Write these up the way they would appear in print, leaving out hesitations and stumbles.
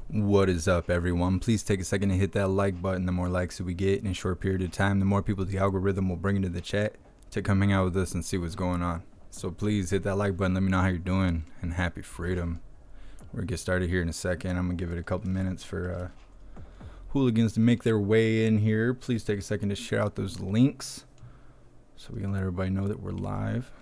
What is up, everyone? Please take a second to hit that like button. The more likes that we get in a short period of time, the more people the algorithm will bring into the chat to come hang out with us and see what's going on. So please hit that like button. Let me know how you're doing, and happy freedom. We're going to get started here in a second. I'm going to give it a couple minutes for hooligans to make their way in here. Please take a second to share out those links so we can let everybody know that we're live.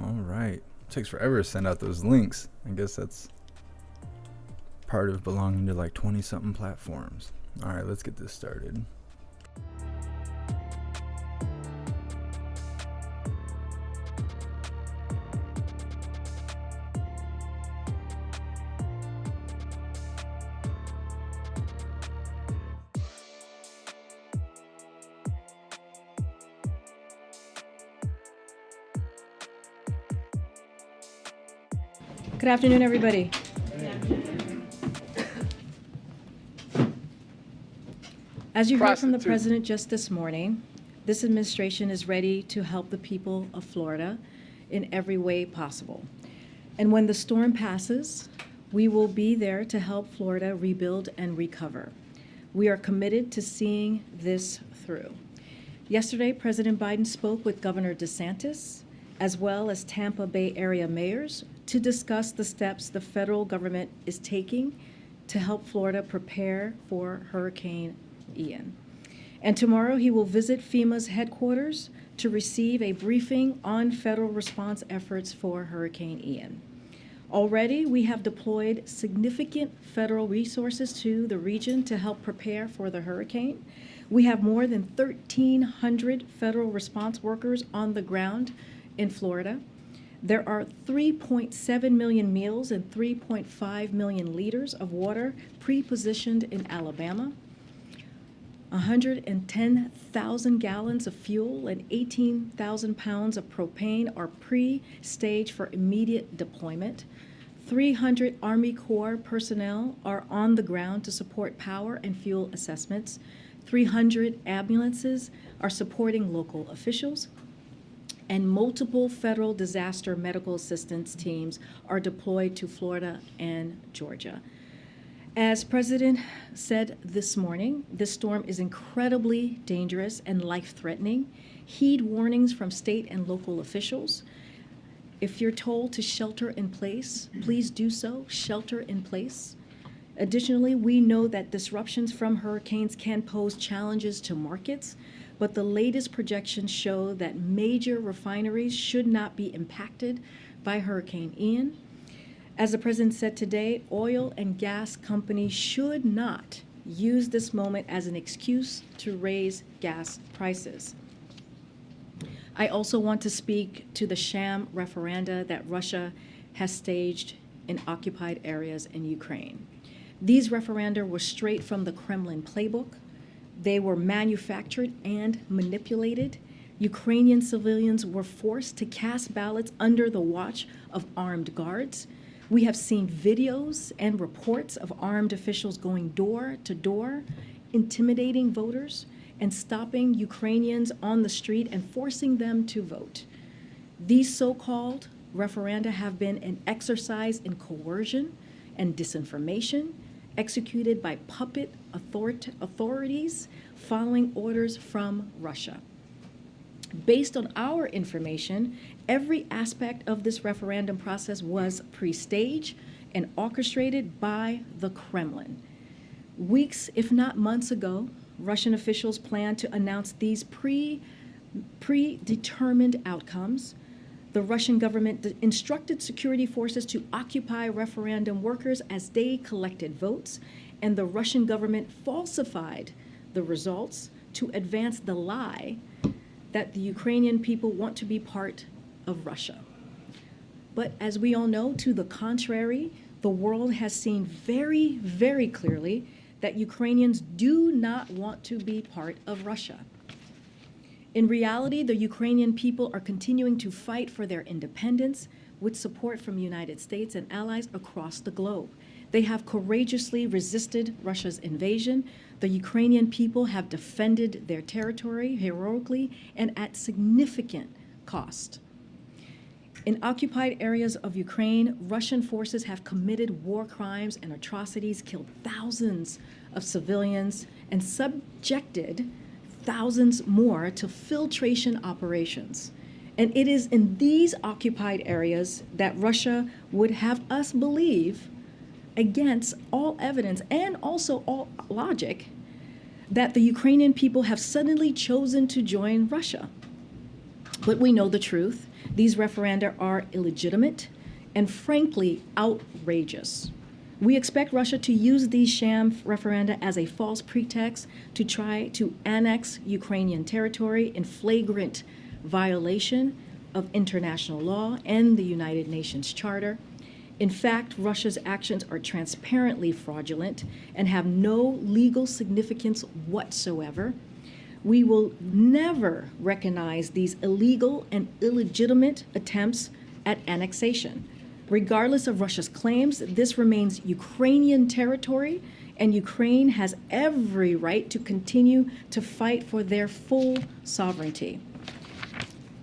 Alright, takes forever to send out those links. I guess that's part of belonging to like 20 something platforms. Alright, let's get this started. Good afternoon, everybody. As you heard from the President just this morning, this administration is ready to help the people of Florida in every way possible. And when the storm passes, we will be there to help Florida rebuild and recover. We are committed to seeing this through. Yesterday, President Biden spoke with Governor DeSantis, as well as Tampa Bay area mayors, to discuss the steps the federal government is taking to help Florida prepare for Hurricane Ian. And tomorrow he will visit FEMA's headquarters to receive a briefing on federal response efforts for Hurricane Ian. Already, we have deployed significant federal resources to the region to help prepare for the hurricane. We have more than 1,300 federal response workers on the ground in Florida. There are 3.7 million meals and 3.5 million liters of water pre-positioned in Alabama. 110,000 gallons of fuel and 18,000 pounds of propane are pre-staged for immediate deployment. 300 Army Corps personnel are on the ground to support power and fuel assessments. 300 ambulances are supporting local officials. And multiple federal disaster medical assistance teams are deployed to Florida and Georgia. As President said this morning, this storm is incredibly dangerous and life-threatening. Heed warnings from state and local officials. If you're told to shelter in place, please do so, shelter in place. Additionally, we know that disruptions from hurricanes can pose challenges to markets, but the latest projections show that major refineries should not be impacted by Hurricane Ian. As the President said today, oil and gas companies should not use this moment as an excuse to raise gas prices. I also want to speak to the sham referenda that Russia has staged in occupied areas in Ukraine. These referenda were straight from the Kremlin playbook. They were manufactured and manipulated. Ukrainian civilians were forced to cast ballots under the watch of armed guards. We have seen videos and reports of armed officials going door to door, intimidating voters and stopping Ukrainians on the street and forcing them to vote. These so-called referenda have been an exercise in coercion and disinformation executed by puppet authorities following orders from Russia. Based on our information, every aspect of this referendum process was pre-staged and orchestrated by the Kremlin. Weeks, if not months ago, Russian officials planned to announce these predetermined outcomes. The Russian government instructed security forces to occupy referendum workers as they collected votes, and the Russian government falsified the results to advance the lie that the Ukrainian people want to be part of Russia. But as we all know, to the contrary, the world has seen very, very clearly that Ukrainians do not want to be part of Russia. In reality, the Ukrainian people are continuing to fight for their independence with support from the United States and allies across the globe. They have courageously resisted Russia's invasion. The Ukrainian people have defended their territory heroically and at significant cost. In occupied areas of Ukraine, Russian forces have committed war crimes and atrocities, killed thousands of civilians, and subjected thousands more to filtration operations. And it is in these occupied areas that Russia would have us believe, against all evidence and also all logic, that the Ukrainian people have suddenly chosen to join Russia. But we know the truth. These referenda are illegitimate and frankly outrageous. We expect Russia to use these sham referenda as a false pretext to try to annex Ukrainian territory in flagrant violation of international law and the United Nations Charter. In fact, Russia's actions are transparently fraudulent and have no legal significance whatsoever. We will never recognize these illegal and illegitimate attempts at annexation. Regardless of Russia's claims, this remains Ukrainian territory, and Ukraine has every right to continue to fight for their full sovereignty.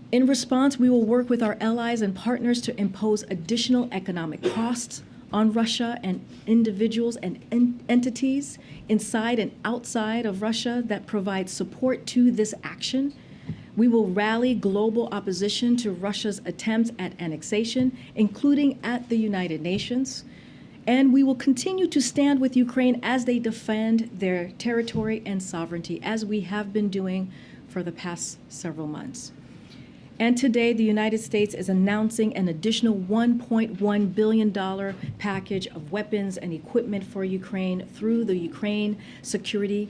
In response, we will work with our allies and partners to impose additional economic costs on Russia and individuals and entities inside and outside of Russia that provide support to this action. We will rally global opposition to Russia's attempts at annexation, including at the United Nations. And we will continue to stand with Ukraine as they defend their territory and sovereignty, as we have been doing for the past several months. And today, the United States is announcing an additional $1.1 billion package of weapons and equipment for Ukraine through the Ukraine Security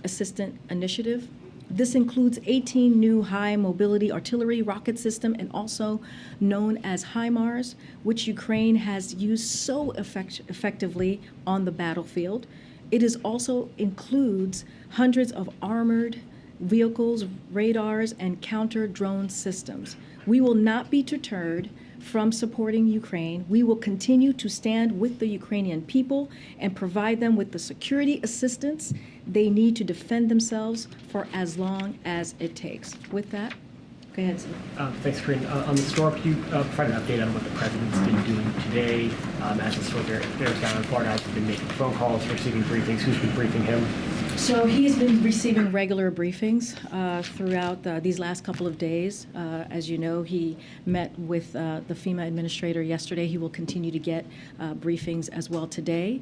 Assistance Initiative. This includes 18 new high-mobility artillery rocket system, and also known as HIMARS, which Ukraine has used so effectively on the battlefield. It is also includes hundreds of armored vehicles, radars, and counter-drone systems. We will not be deterred from supporting Ukraine. We will continue to stand with the Ukrainian people and provide them with the security assistance they need to defend themselves for as long as it takes. With that, go ahead, Steve. Thanks, Corinne. On the store, can you provide an update on what the president's been doing today? As the store bears down in Florida, has he been making phone calls, receiving briefings? Who's been briefing him? So he's been receiving regular briefings throughout these last couple of days. As you know, he met with the FEMA administrator yesterday. He will continue to get briefings as well today.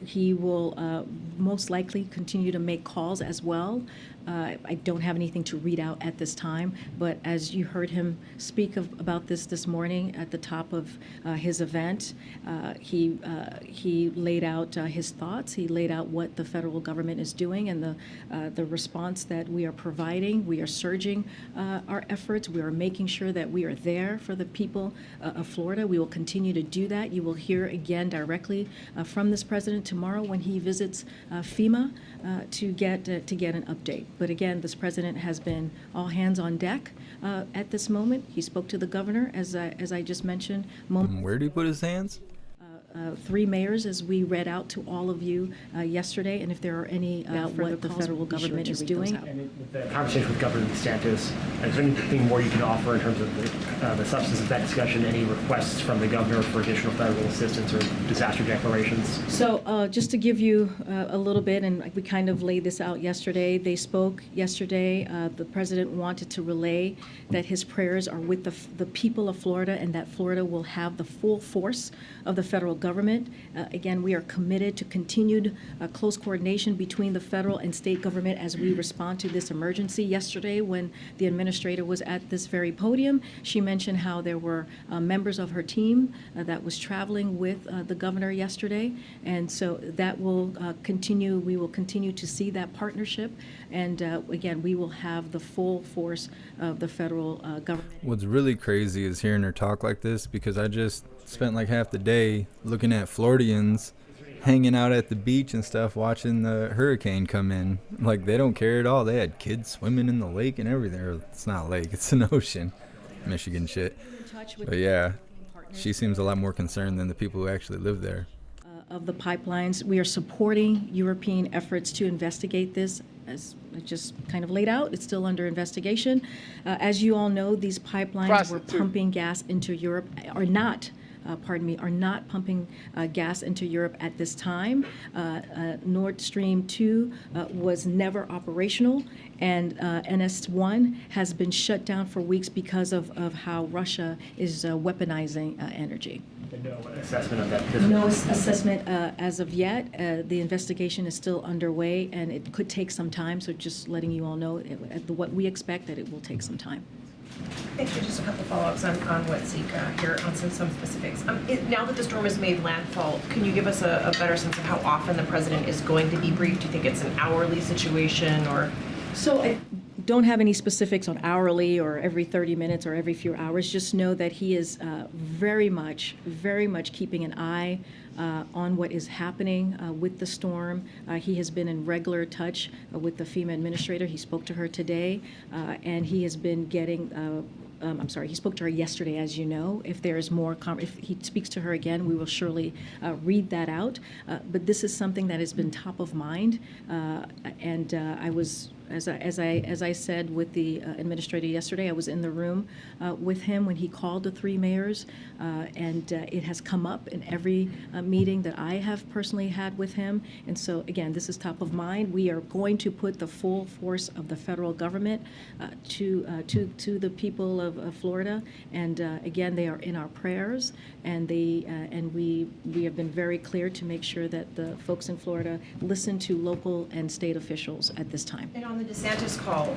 He will most likely continue to make calls as well. I don't have anything to read out at this time, but as you heard him speak about this morning at the top of his event, he laid out his thoughts. He laid out what the federal government is doing and the response that we are providing. We are surging our efforts. We are making sure that we are there for the people of Florida. We will continue to do that. You will hear again directly from this president tomorrow when he visits FEMA to get an update. But again, this president has been all hands on deck at this moment. He spoke to the governor, as I just mentioned. Where did he put his hands? 3 mayors, as we read out to all of you yesterday, and if there are any about what the federal government is doing. And with the conversation with Governor DeSantis, is there anything more you can offer in terms of the substance of that discussion? Any requests from the governor for additional federal assistance or disaster declarations? So just to give you a little bit, and we kind of laid this out yesterday, they spoke yesterday. The president wanted to relay that his prayers are with the people of Florida and that Florida will have the full force of the federal government. Again, we are committed to continued close coordination between the federal and state government as we respond to this emergency. Yesterday, when the administrator was at this very podium, she mentioned how there were members of her team that was traveling with the governor yesterday, and so that will continue. We will continue to see that partnership, and again, we will have the full force of the federal government. What's really crazy is hearing her talk like this, because I just spent like half the day looking at Floridians hanging out at the beach and stuff, watching the hurricane come in. Like, they don't care at all. They had kids swimming in the lake and everything. Or, it's not a lake, it's an ocean. Michigan shit. But yeah, she seems a lot more concerned than the people who actually live there. Of the pipelines, we are supporting European efforts to investigate this. As I just kind of laid out, it's still under investigation. As you all know, these pipelines were pumping gas into Europe, are not pumping gas into Europe at this time. Nord Stream 2 was never operational, and NS1 has been shut down for weeks because of how Russia is weaponizing energy. No assessment of that? No assessment as of yet. The investigation is still underway, and it could take some time, so just letting you all know what we expect, that it will take some time. Thank you. Just a couple follow-ups on what Zika here on some specifics. Now that the storm has made landfall, can you give us a better sense of how often the president is going to be briefed? Do you think it's an hourly situation, or? So I don't have any specifics on hourly or every 30 minutes or every few hours. Just know that he is very much keeping an eye on what is happening with the storm. He has been in regular touch with the FEMA administrator. He spoke to her today, and he has been getting he spoke to her yesterday, as you know. If there is more, if he speaks to her again, we will surely read that out. But this is something that has been top of mind, and I was, as I said with the administrator yesterday, I was in the room with him when he called the 3 mayors, and it has come up in every meeting that I have personally had with him. And so again, this is top of mind. We are going to put the full force of the federal government to the people of Florida, and again, they are in our prayers, and we have been very clear to make sure that the folks in Florida listen to local and state officials at this time. And on the DeSantis call,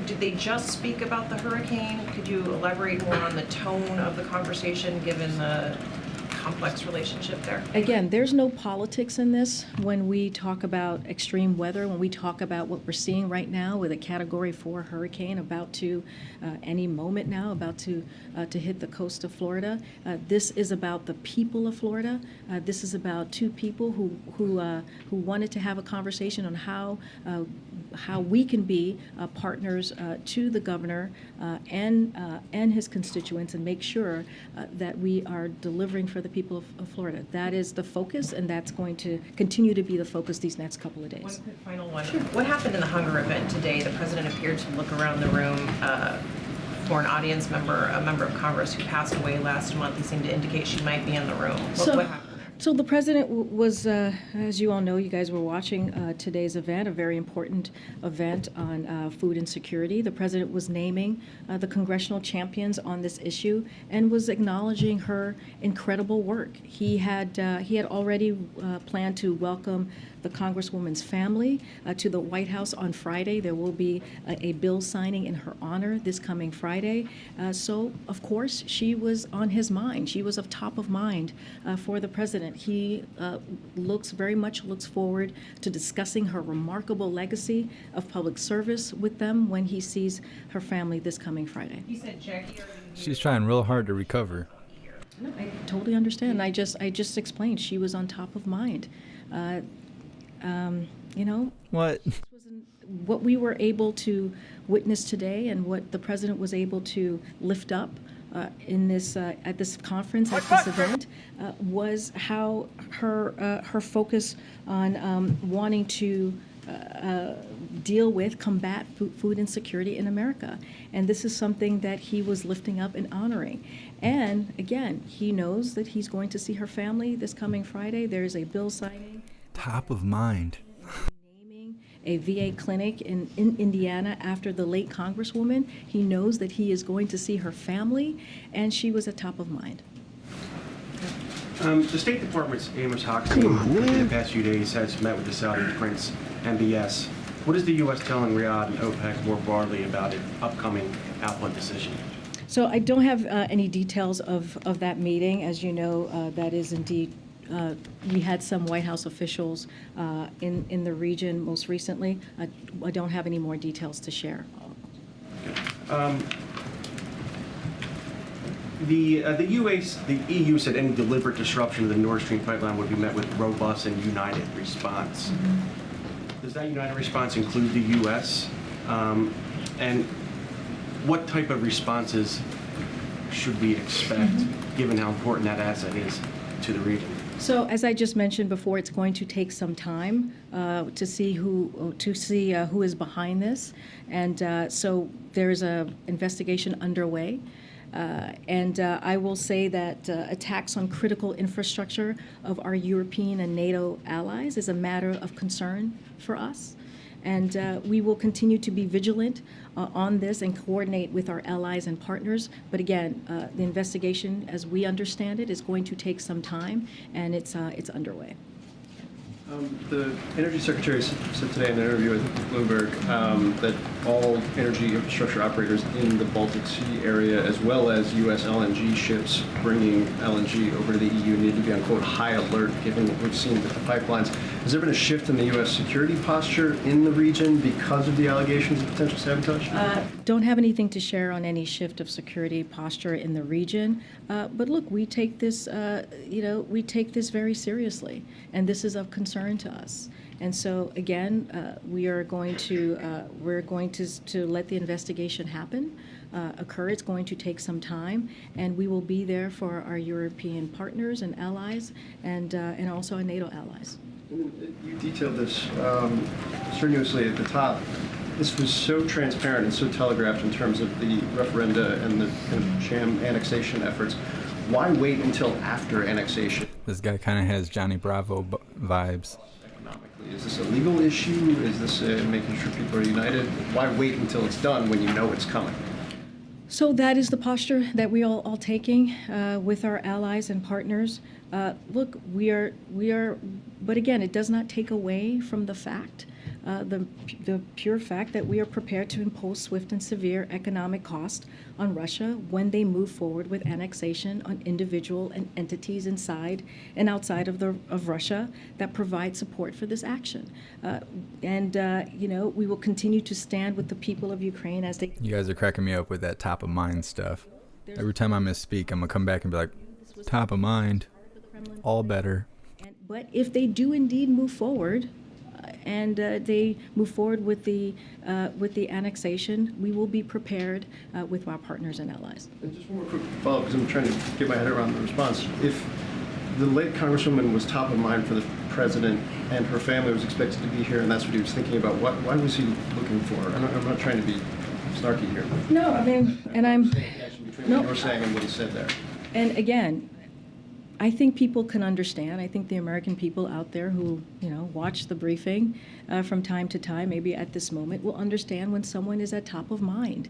did they just speak about the hurricane? Could you elaborate more on the tone of the conversation given the complex relationship there? Again, there's no politics in this when we talk about extreme weather, when we talk about what we're seeing right now with a Category 4 hurricane about to, any moment now, about to hit the coast of Florida. This is about the people of Florida. This is about 2 people who wanted to have a conversation on how we can be partners to the governor and his constituents, and make sure that we are delivering for the people of Florida. That is the focus, and that's going to continue to be the focus these next couple of days. One quick final one. Sure. What happened in the hunger event today? The president appeared to look around the room for an audience member, a member of Congress who passed away last month. He seemed to indicate she might be in the room. What happened? So the president was, as you all know, you guys were watching today's event, a very important event on food insecurity. The president was naming the congressional champions on this issue and was acknowledging her incredible work. He had already planned to welcome the Congresswoman's family to the White House on Friday. There will be a bill signing in her honor this coming Friday. So, of course, she was on his mind. She was of top of mind for the president. He very much looks forward to discussing her remarkable legacy of public service with them when he sees her family this coming Friday. You said Jackie. She's trying real hard to recover. No, I totally understand. I just explained she was on top of mind. What? What we were able to witness today and what the president was able to lift up in this at this conference, at this event, was how her focus on wanting to deal with, combat food insecurity in America. And this is something that he was lifting up and honoring. And again, he knows that he's going to see her family this coming Friday. There's a bill signing. Top of mind. Naming a VA clinic in Indiana after the late Congresswoman. He knows that he is going to see her family, and she was at top of mind. The State Department's Amos Hochstein in the past few days has met with the Saudi prince, MBS. What is the U.S. telling Riyadh and OPEC more broadly about its upcoming output decision? So I don't have any details of that meeting. As you know, that is indeed, we had some White House officials in the region most recently. I don't have any more details to share. The EU said any deliberate disruption of the Nord Stream pipeline would be met with robust and united response. Does that united response include the U.S.? And what type of responses should we expect, given how important that asset is to the region? So, as I just mentioned before, it's going to take some time to see who is behind this, and so there's an investigation underway. And I will say that attacks on critical infrastructure of our European and NATO allies is a matter of concern for us. And we will continue to be vigilant on this and coordinate with our allies and partners. But again, the investigation, as we understand it, is going to take some time, and it's underway. The Energy Secretary said today in an interview, I think with Bloomberg, that all energy infrastructure operators in the Baltic Sea area, as well as U.S. LNG ships bringing LNG over to the EU, need to be on, quote, high alert, given what we've seen with the pipelines. Has there been a shift in the U.S. security posture in the region because of the allegations of potential sabotage? Don't have anything to share on any shift of security posture in the region. But look, we take this, we take this very seriously, and this is of concern to us. And so again, we're going to let the investigation occur. It's going to take some time, and we will be there for our European partners and allies, and also our NATO allies. You detailed this strenuously at the top. This was so transparent and so telegraphed in terms of the referenda and the kind of sham annexation efforts. Why wait until after annexation? This guy kind of has Johnny Bravo vibes. Economically, is this a legal issue? Is this making sure people are united? Why wait until it's done when you know it's coming? So that is the posture that we all taking with our allies and partners. Look, we are, but again, it does not take away from the fact, the pure fact that we are prepared to impose swift and severe economic cost on Russia when they move forward with annexation on individual and entities inside and outside of Russia that provide support for this action. We will continue to stand with the people of Ukraine as they. You guys are cracking me up with that top of mind stuff. Every time I misspeak, I'm gonna come back and be like, top of mind, all better. But if they do indeed move forward, and they move forward with the annexation, we will be prepared with our partners and allies. And just one more quick follow-up, because I'm trying to get my head around the response. If the late Congresswoman was top of mind for the president and her family was expected to be here, and that's what he was thinking about, why was he looking for her? I'm not trying to be snarky here. No, I mean, and I'm... Between what you were saying and what he said there. And again, I think people can understand. I think the American people out there who, watch the briefing from time to time, maybe at this moment, will understand when someone is at top of mind.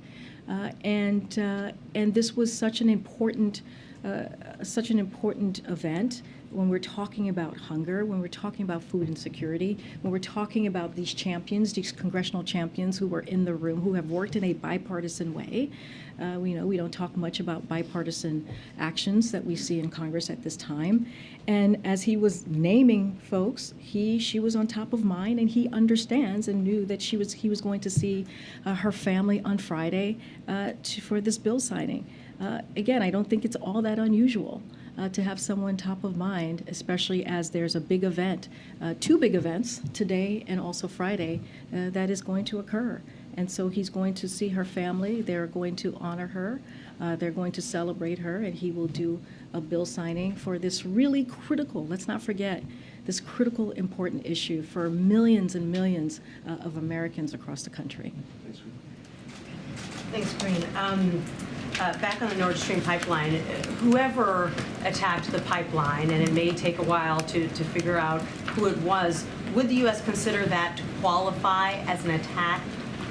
And this was such an important event when we're talking about hunger, when we're talking about food insecurity, when we're talking about these champions, these congressional champions who were in the room, who have worked in a bipartisan way. We don't talk much about bipartisan actions that we see in Congress at this time. And as he was naming folks, she was on top of mind, and he understands and knew that he was going to see her family on Friday for this bill signing. Again, I don't think it's all that unusual to have someone top of mind, especially as there's a big event, two big events today and also Friday that is going to occur. And so he's going to see her family. They're going to honor her. They're going to celebrate her, and he will do a bill signing for this really critical, let's not forget, this critical, important issue for millions and millions of Americans across the country. Thanks, Green. Back on the Nord Stream pipeline, whoever attacked the pipeline, and it may take a while to figure out who it was, would the U.S. consider that to qualify as an attack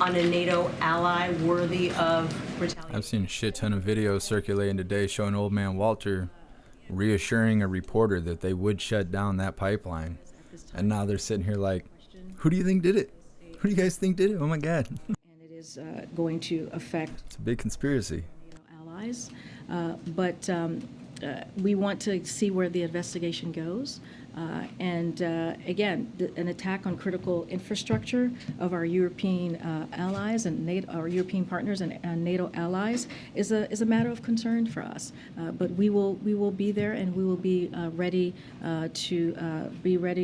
on a NATO ally worthy of retaliation? I've seen a shit ton of videos circulating today showing old man Walter reassuring a reporter that they would shut down that pipeline. And now they're sitting here like, who do you think did it? Who do you guys think did it? Oh my God. And it is going to affect It's a big conspiracy. allies, but we want to see where the investigation goes. Again, an attack on critical infrastructure of our European allies and NATO, our European partners and NATO allies is a matter of concern for us. But we will be there, and we will be ready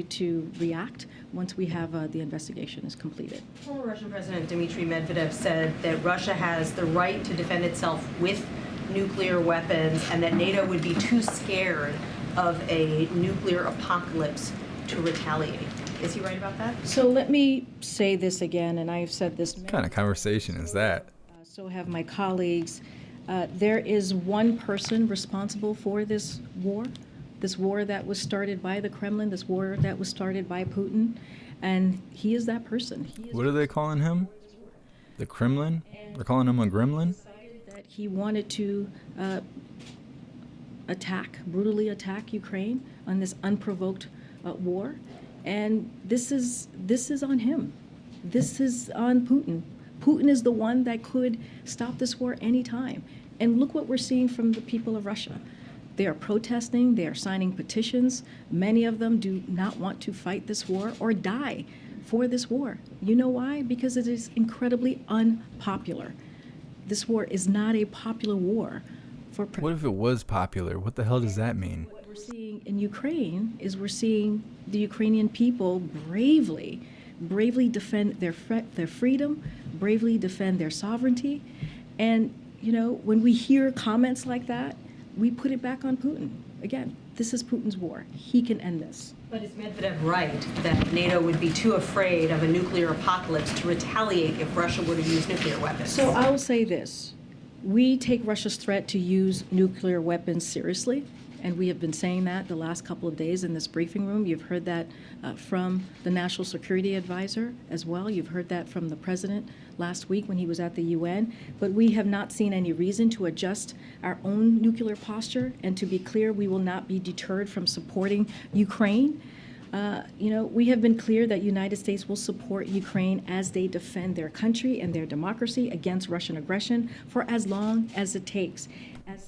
to react once we have the investigation is completed. Former Russian President Dmitry Medvedev said that Russia has the right to defend itself with nuclear weapons, and that NATO would be too scared of a nuclear apocalypse to retaliate. Is he right about that? So let me say this again, and I've said this. What kind of conversation is that? So have my colleagues. There is one person responsible for this war that was started by the Kremlin, this war that was started by Putin, and he is that person. What are they calling him? The Kremlin? They're calling him a gremlin? That he wanted to brutally attack Ukraine on this unprovoked war, and this is on him. This is on Putin. Putin is the one that could stop this war anytime. And look what we're seeing from the people of Russia. They are protesting, they are signing petitions. Many of them do not want to fight this war or die for this war. You know why? Because it is incredibly unpopular. This war is not a popular war. What if it was popular? What the hell does that mean? What we're seeing in Ukraine is we're seeing the Ukrainian people bravely defend their freedom, bravely defend their sovereignty. And, when we hear comments like that, we put it back on Putin. Again, this is Putin's war. He can end this. But is Medvedev right that NATO would be too afraid of a nuclear apocalypse to retaliate if Russia were to use nuclear weapons? So I will say this. We take Russia's threat to use nuclear weapons seriously, and we have been saying that the last couple of days in this briefing room. You've heard that from the National Security Advisor as well. You've heard that from the President last week when he was at the UN. But we have not seen any reason to adjust our own nuclear posture, and to be clear, we will not be deterred from supporting Ukraine. We have been clear that United States will support Ukraine as they defend their country and their democracy against Russian aggression for as long as it takes.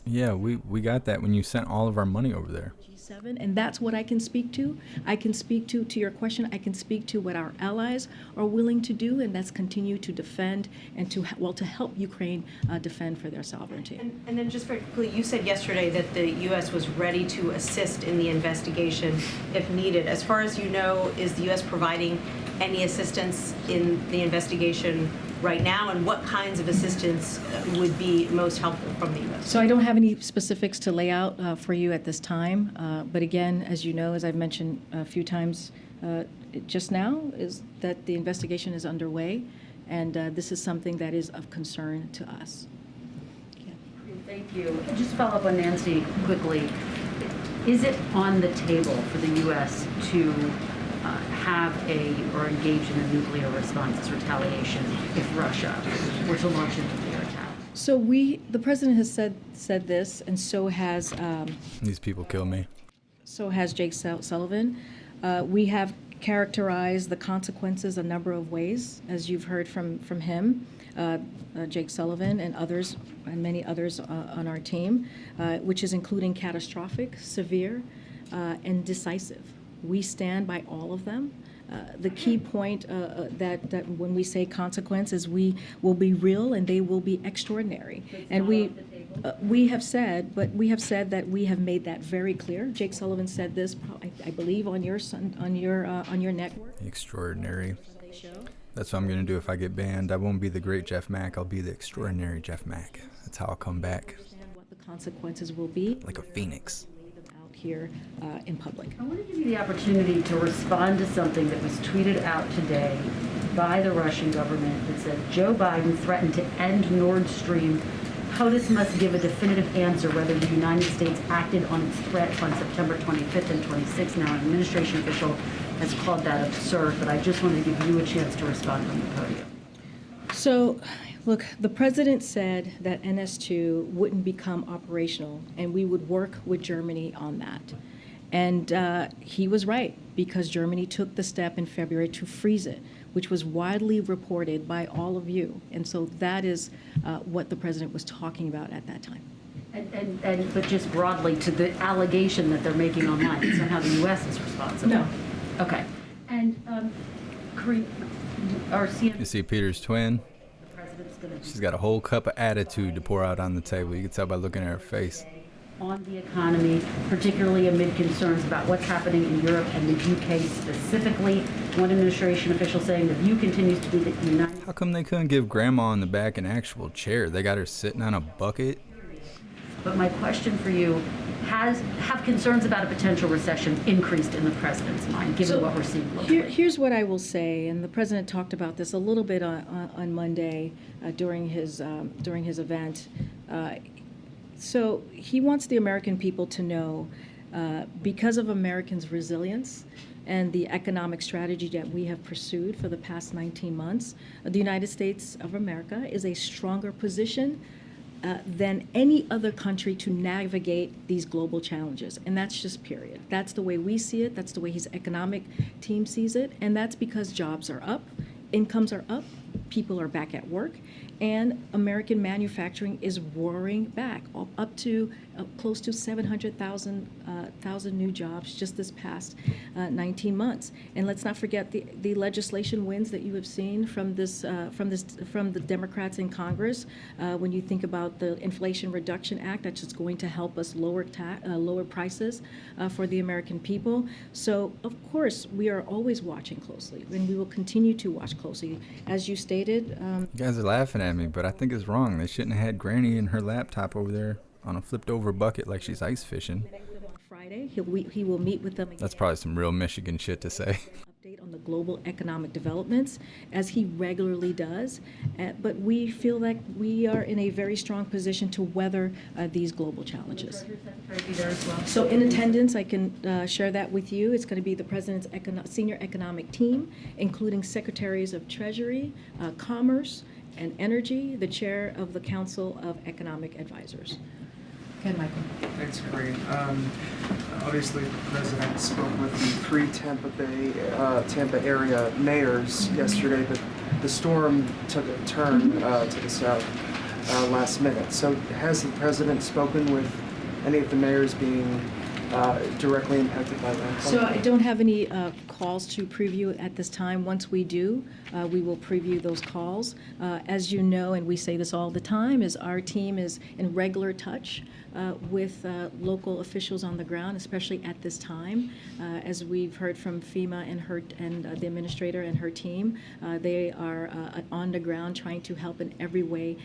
Yeah, we got that when you sent all of our money over there. G7, and that's what I can speak to. I can speak to your question, I can speak to what our allies are willing to do, and that's continue to defend and to help Ukraine defend for their sovereignty. And then just very quickly, you said yesterday that the U.S. was ready to assist in the investigation if needed. As far as you know, is the U.S. providing any assistance in the investigation right now, and what kinds of assistance would be most helpful from the U.S.? So I don't have any specifics to lay out for you at this time, but again, as you know, as I've mentioned a few times just now, is that the investigation is underway, and this is something that is of concern to us. Yeah. Thank you. Just to follow up on Nancy quickly, is it on the table for the U.S. to or engage in a nuclear response as retaliation if Russia were to launch a nuclear attack? So the president has said this, and so has. These people kill me. So has Jake Sullivan. We have characterized the consequences a number of ways, as you've heard from him, Jake Sullivan and others, and many others on our team, which is including catastrophic, severe, and decisive. We stand by all of them. The key point that when we say consequence is we will be real and they will be extraordinary. And we have said that we have made that very clear. Jake Sullivan said this, I believe, on your network. Extraordinary. That's what I'm going to do if I get banned. I won't be the great JeffMAC. I'll be the extraordinary JeffMAC. That's how I'll come back. Understand what the consequences will be. Like a phoenix. Out here in public. I want to give you the opportunity to respond to something that was tweeted out today by the Russian government that said Joe Biden threatened to end Nord Stream. POTUS must give a definitive answer whether the United States acted on its threat on September 25th and 26th. Now, an administration official has called that absurd, but I just wanted to give you a chance to respond from the podium. So, look, the president said that NS2 wouldn't become operational, and we would work with Germany on that. And he was right, because Germany took the step in February to freeze it, which was widely reported by all of you. And so that is what the president was talking about at that time. But just broadly to the allegation that they're making online, that somehow the U.S. is responsible. No. Okay. And Kareem, our CN. You see Peter's twin? The president's going to She's got a whole cup of attitude to pour out on the table. You can tell by looking at her face. on the economy, particularly amid concerns about what's happening in Europe and the UK specifically. One administration official saying the view continues to be that the United How come they couldn't give Grandma in the back an actual chair? They got her sitting on a bucket? But my question for you, have concerns about a potential recession increased in the president's mind, given what we're seeing globally? Here's what I will say, and the president talked about this a little bit on Monday during his event. So he wants the American people to know, because of Americans' resilience and the economic strategy that we have pursued for the past 19 months, the United States of America is a stronger position than any other country to navigate these global challenges. And that's just period. That's the way we see it. That's the way his economic team sees it. And that's because jobs are up, incomes are up, people are back at work, and American manufacturing is roaring back, up to close to 700,000 new jobs just this past 19 months. And let's not forget the legislation wins that you have seen from the Democrats in Congress. When you think about the Inflation Reduction Act, that's just going to help us lower prices for the American people. So of course we are always watching closely, and we will continue to watch closely. As you stated, You guys are laughing at me, but I think it's wrong. They shouldn't have had Granny and her laptop over there on a flipped over bucket like she's ice fishing. Friday, he will meet with them again. That's probably some real Michigan shit to say. Update on the global economic developments, as he regularly does. But we feel like we are in a very strong position to weather these global challenges. So in attendance, I can share that with you. It's going to be the President's senior economic team, including Secretaries of Treasury, Commerce, and Energy, the Chair of the Council of Economic Advisors. Ken Michael. Thanks, Kareem. Obviously, the president spoke with the three Tampa area mayors yesterday, but the storm took a turn to the south last minute. So has the president spoken with any of the mayors being directly impacted by that? So I don't have any calls to preview at this time. Once we do, we will preview those calls. As you know, and we say this all the time, is our team is in regular touch with local officials on the ground, especially at this time. As we've heard from FEMA and the administrator and her team, they are on the ground trying to help in every way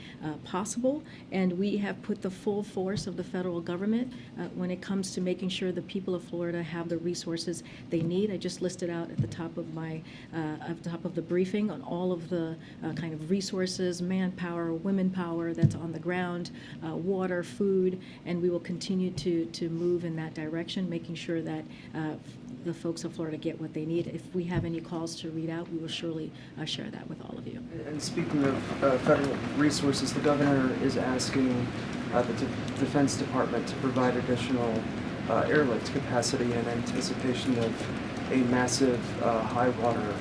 possible. And we have put the full force of the federal government when it comes to making sure the people of Florida have the resources they need. I just listed out at the top of the briefing on all of the kind of resources, manpower, women power that's on the ground, water, food, and we will continue to move in that direction, making sure that the folks of Florida get what they need. If we have any calls to read out, we will surely share that with all of you. And speaking of federal resources, the governor is asking the Defense Department to provide additional airlift capacity in anticipation of a massive high water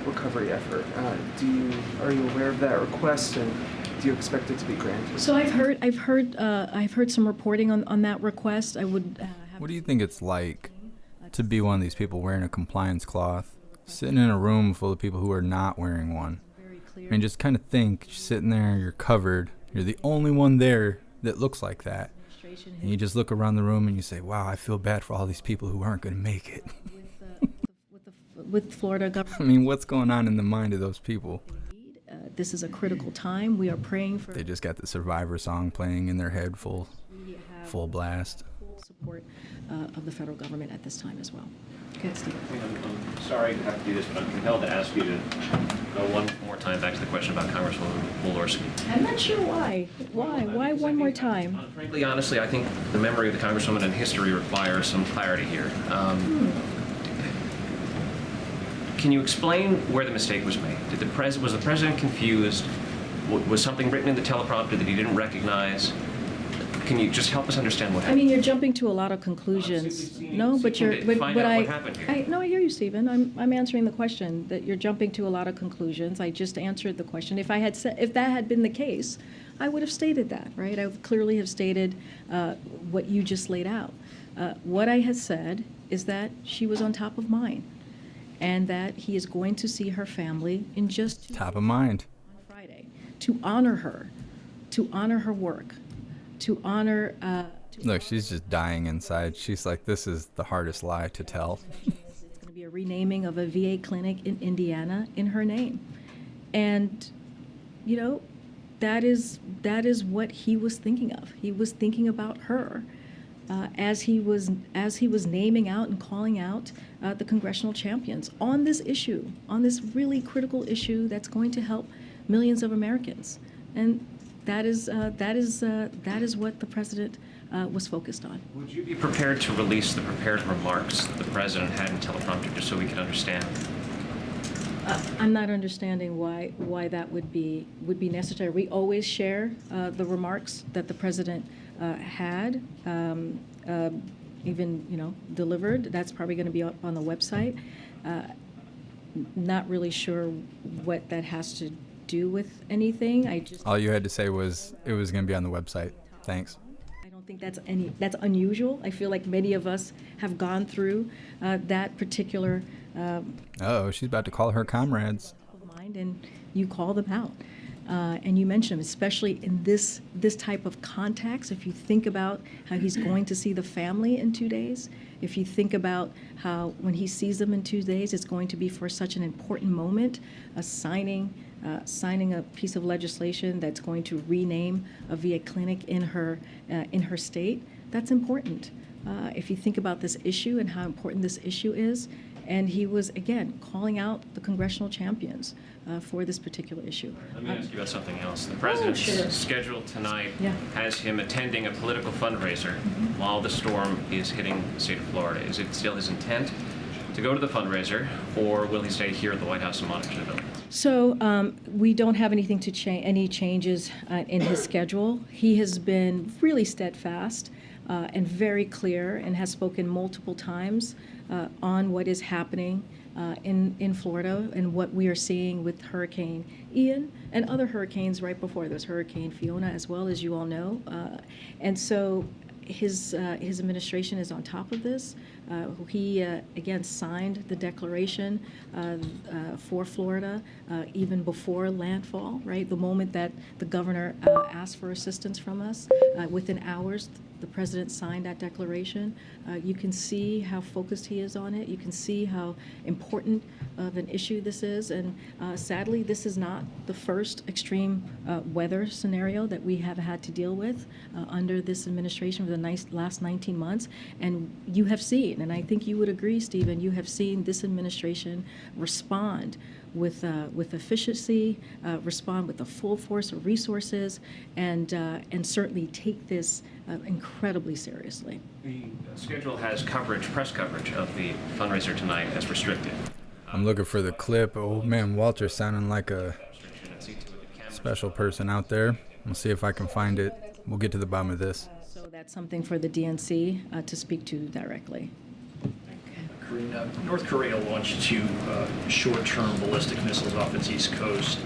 recovery effort. Are you aware of that request, and do you expect it to be granted? So I've heard some reporting on that request. I would. What do you think it's like to be one of these people wearing a compliance cloth, sitting in a room full of people who are not wearing one? I mean, just kind of think, you're sitting there, you're covered, you're the only one there that looks like that. And you just look around the room and you say, wow, I feel bad for all these people who aren't going to make it. With Florida government. I mean, what's going on in the mind of those people? This is a critical time. We are praying for. They just got the Survivor song playing in their head full blast. Full support of the federal government at this time as well. Okay, Steve. I'm sorry to have to do this, but I'm compelled to ask you to go one more time back to the question about Congresswoman Walorski. I'm not sure why. Why one more time? Frankly, honestly, I think the memory of the Congresswoman and history requires some clarity here. Can you explain where the mistake was made? Was the president confused? Was something written in the teleprompter that he didn't recognize? Can you just help us understand what happened? I mean, you're jumping to a lot of conclusions. No, but you're. Find out what happened here. No, I hear you, Stephen. I'm answering the question that you're jumping to a lot of conclusions. I just answered the question. If that had been the case, I would have stated that, right? I would clearly have stated what you just laid out. What I had said is that she was on top of mind, and that he is going to see her family in just 2 Top of mind. on Friday to honor her work. To honor. Look, she's just dying inside. She's like, this is the hardest lie to tell. It's going to be a renaming of a VA clinic in Indiana in her name, and that is what he was thinking of. He was thinking about her as he was naming out and calling out the congressional champions on this issue, on this really critical issue that's going to help millions of Americans, and. That is what the president was focused on. Would you be prepared to release the prepared remarks that the president had in teleprompter just so we can understand? I'm not understanding why that would be necessary. We always share the remarks that the president had, even delivered. That's probably going to be up on the website. Not really sure what that has to do with anything. All you had to say was it was going to be on the website. Thanks. I don't think that's unusual. I feel like many of us have gone through that particular She's about to call her comrades. mind, and you call them out. And you mentioned them, especially in this type of context. If you think about how he's going to see the family in 2 days, if you think about how when he sees them in 2 days, it's going to be for such an important moment, signing a piece of legislation that's going to rename a VA clinic in her state. That's important. If you think about this issue and how important this issue is, and he was, again, calling out the congressional champions for this particular issue. Let me ask you about something else. The president's schedule tonight has him attending a political fundraiser while the storm is hitting the state of Florida. Is it still his intent to go to the fundraiser, or will he stay here at the White House and monitor the building? So we don't have anything to any changes in his schedule. He has been really steadfast and very clear, and has spoken multiple times on what is happening in Florida and what we are seeing with Hurricane Ian and other hurricanes right before. There's Hurricane Fiona as well, as you all know. And so his administration is on top of this. He, again, signed the declaration for Florida even before landfall, right? The moment that the governor asked for assistance from us, within hours, the president signed that declaration. You can see how focused he is on it. You can see how important of an issue this is. And sadly, this is not the first extreme weather scenario that we have had to deal with under this administration for the last 19 months. And you have seen, and I think you would agree, Stephen, you have seen this administration respond with efficiency, respond with the full force of resources, and certainly take this incredibly seriously. The schedule has press coverage of the fundraiser tonight as restricted. I'm looking for the clip. Old man Walter sounding like a special person out there. We'll see if I can find it. We'll get to the bottom of this. So that's something for the DNC to speak to directly. Karina, North Korea launched two short-term ballistic missiles off its east coast.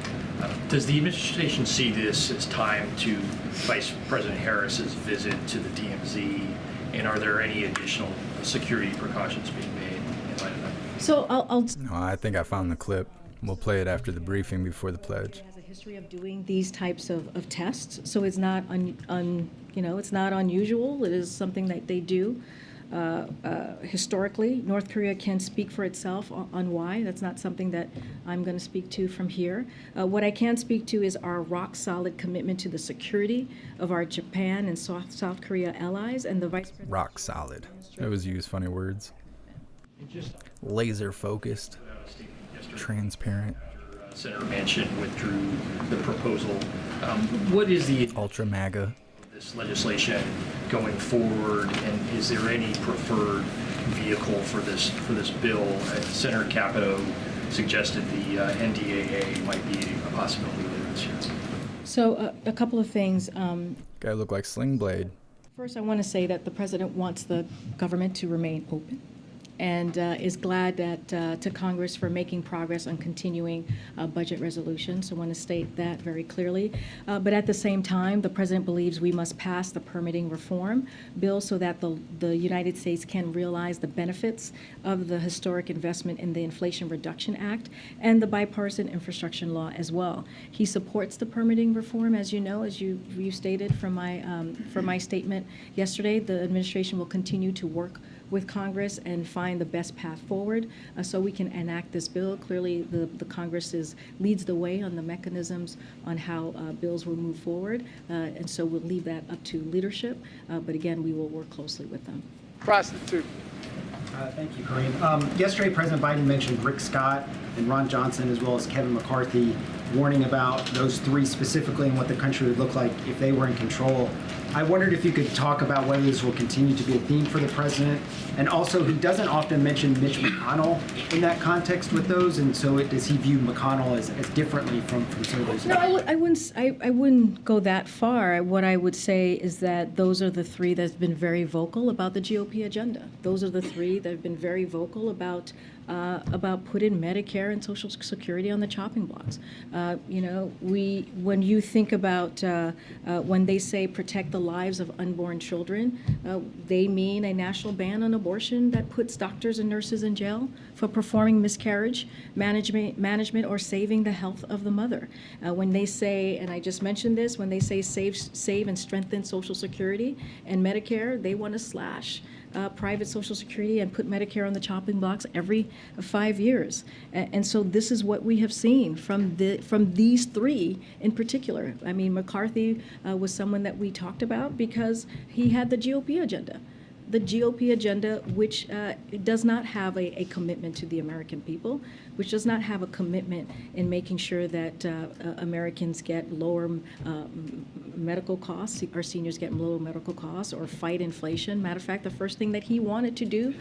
Does the administration see this as time to Vice President Harris's visit to the DMZ, and are there any additional security precautions being made in light of that? So No, I think I found the clip. We'll play it after the briefing before the pledge. has a history of doing these types of tests, so it's not it's not unusual. It is something that they do. Historically, North Korea can speak for itself on why. That's not something that I'm going to speak to from here. What I can speak to is our rock-solid commitment to the security of our Japan and South Korea allies, and the Vice President. Rock solid. It was used funny words. Laser focused. Transparent. Senator Manchin withdrew the proposal. What is the Ultra MAGA. this legislation going forward, and is there any preferred vehicle for this bill? Senator Capito suggested the NDAA might be a possibility later this year. So a couple of things. Guy looked like Sling Blade. First, I want to say that the president wants the government to remain open, and is glad that to Congress for making progress on continuing budget resolutions. So I want to state that very clearly. But at the same time, the president believes we must pass the permitting reform bill so that the United States can realize the benefits of the historic investment in the Inflation Reduction Act and the bipartisan infrastructure law as well. He supports the permitting reform, as you know, as you stated from my statement yesterday. The administration will continue to work with Congress and find the best path forward so we can enact this bill. Clearly, the Congress leads the way on the mechanisms on how bills will move forward, and so we'll leave that up to leadership, but again, we will work closely with them. Prostitute. Thank you, Kareem. Yesterday, President Biden mentioned Rick Scott and Ron Johnson, as well as Kevin McCarthy, warning about those three specifically and what the country would look like if they were in control. I wondered if you could talk about whether this will continue to be a theme for the president. And also, he doesn't often mention Mitch McConnell in that context with those, and so does he view McConnell as differently from some of those? No, I wouldn't go that far. What I would say is that those are the three that have been very vocal about the GOP agenda. Those are the three that have been very vocal about putting Medicare and Social Security on the chopping blocks. When you think about when they say protect the lives of unborn children, they mean a national ban on abortion that puts doctors and nurses in jail for performing miscarriage management or saving the health of the mother. When they say, and I just mentioned this, when they say save and strengthen Social Security and Medicare, they want to slash private Social Security and put Medicare on the chopping blocks every 5 years. And so this is what we have seen from these three in particular. I mean, McCarthy was someone that we talked about because he had the GOP agenda. The GOP agenda, which does not have a commitment to the American people, which does not have a commitment in making sure that Americans get lower medical costs, our seniors get lower medical costs, or fight inflation. Matter of fact, the first thing that he wanted to do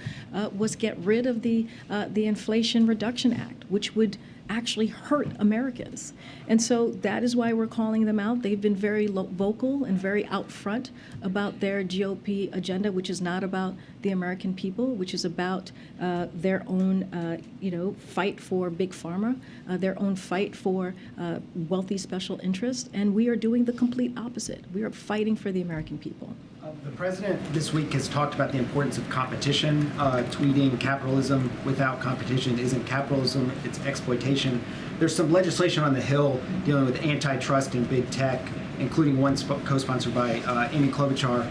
was get rid of the Inflation Reduction Act, which would actually hurt Americans. And so that is why we're calling them out. They've been very vocal and very out front about their GOP agenda, which is not about the American people, which is about their own, fight for big pharma, their own fight for wealthy special interests. And we are doing the complete opposite. We are fighting for the American people. The president this week has talked about the importance of competition, tweeting capitalism without competition isn't capitalism, it's exploitation. There's some legislation on the Hill dealing with antitrust and big tech, including one co-sponsored by Amy Klobuchar,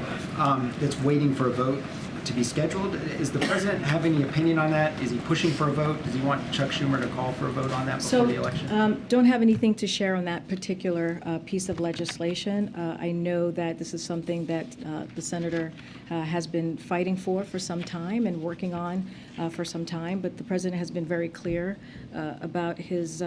that's waiting for a vote to be scheduled. Is the president have any opinion on that? Is he pushing for a vote? Does he want Chuck Schumer to call for a vote on that before the election? Don't have anything to share on that particular piece of legislation. I know that this is something that the senator has been fighting for some time and working on for some time, but the president has been very clear about his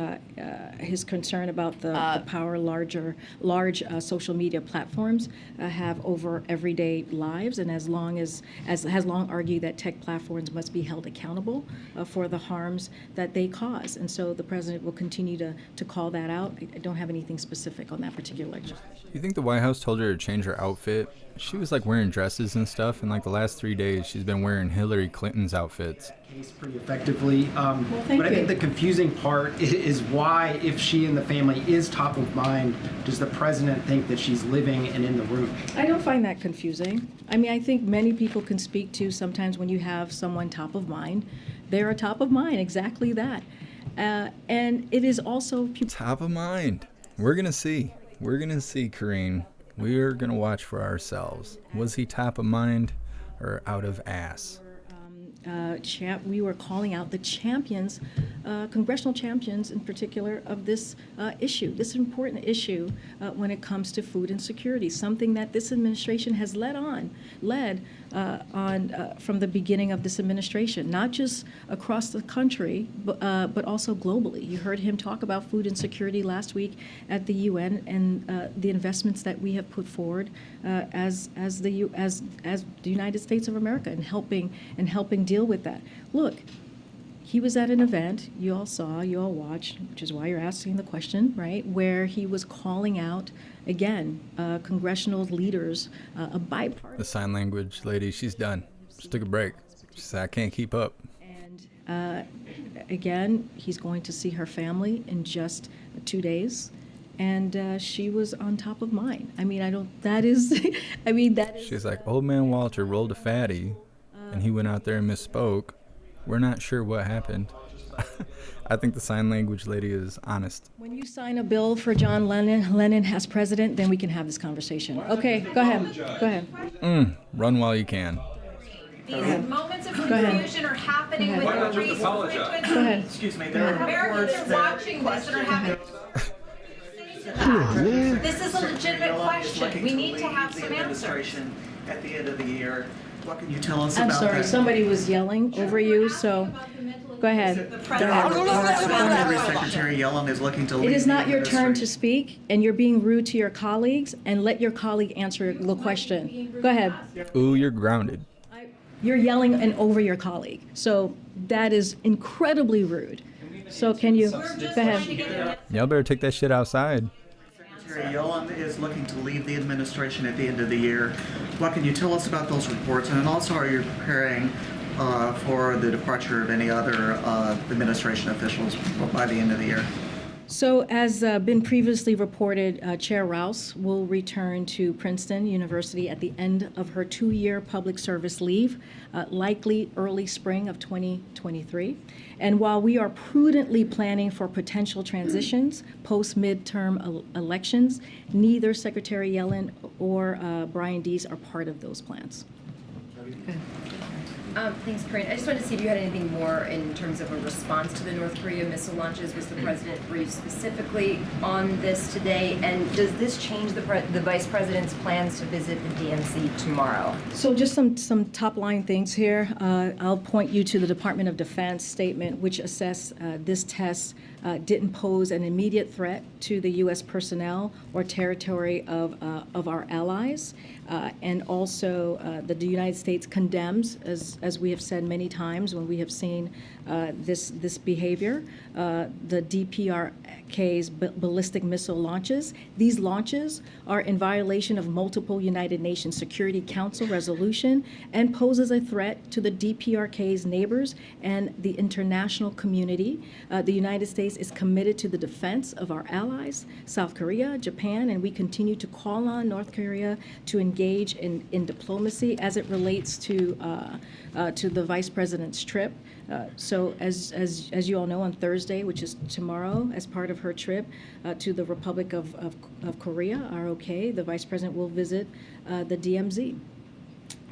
concern about the power large social media platforms have over everyday lives, and as long as has long argued that tech platforms must be held accountable for the harms that they cause. And so the president will continue to call that out. I don't have anything specific on that particular legislation. You think the White House told her to change her outfit? She was like wearing dresses and stuff, and like the last 3 days she's been wearing Hillary Clinton's outfits. Case pretty effectively. Thank but I you. think the confusing part is why, if she and the family is top of mind, does the president think that she's living and in the room? I don't find that confusing. I mean, I think many people can speak to sometimes when you have someone top of mind, they're top of mind, exactly that. And it is also... Top of mind. We're going to see. We're going to see, Karine. We're going to watch for ourselves. Was he top of mind or out of ass? We were calling out the champions, congressional champions in particular, of this issue, this important issue when it comes to food insecurity, something that this administration has led on from the beginning of this administration, not just across the country, but also globally. You heard him talk about food insecurity last week at the UN and the investments that we have put forward as the United States of America in helping deal with that. Look, he was at an event, you all saw, you all watched, which is why you're asking the question, right, where he was calling out, again, congressional leaders, a bipartisan... The sign language lady, she's done. She took a break. She said, I can't keep up. And again, he's going to see her family in just 2 days. And she was on top of mind. I mean, that is... She's like, old man Walter rolled a fatty, and he went out there and misspoke. We're not sure what happened. I think the sign language lady is honest. When you sign a bill for John Lennon as president, then we can have this conversation. Okay, go ahead. Go ahead. Run while you can. These moments of confusion are happening with the three constituents. Go ahead. Excuse me, there are Americans reports are watching this and are having... This is a legitimate question. We need to have some answers. At the end of the year, what can you tell us about I'm that? sorry, somebody was yelling over you, so go ahead. Secretary Yellen is looking to lead It is not the your turn to administration. speak, and you're being rude to your colleagues, and let your colleague answer the question. Go ahead. Ooh, you're grounded. You're yelling and over your colleague, so that is incredibly rude. So can you, go ahead. Y'all better take that shit outside. Secretary Yellen is looking to leave the administration at the end of the year. What can you tell us about those reports? And also, are you preparing for the departure of any other administration officials by the end of the year? So as been previously reported, Chair Rouse will return to Princeton University at the end of her 2-year public service leave, likely early spring of 2023. And while we are prudently planning for potential transitions post-midterm elections, neither Secretary Yellen or Brian Deese are part of those plans. Thanks, Karine. I just wanted to see if you had anything more in terms of a response to the North Korea missile launches. Was the president briefed specifically on this today? And does this change the vice president's plans to visit the DMZ tomorrow? So just some top-line things here. I'll point you to the Department of Defense statement, which assessed this test didn't pose an immediate threat to the U.S. personnel or territory of our allies. And also, the United States condemns, as we have said many times when we have seen this behavior, the DPRK's ballistic missile launches. These launches are in violation of multiple United Nations Security Council resolution and poses a threat to the DPRK's neighbors and the international community. The United States is committed to the defense of our allies, South Korea, Japan, and we continue to call on North Korea to engage in diplomacy as it relates to the vice president's trip. So as you all know, on Thursday, which is tomorrow, as part of her trip to the Republic of Korea, ROK, the vice president will visit the DMZ.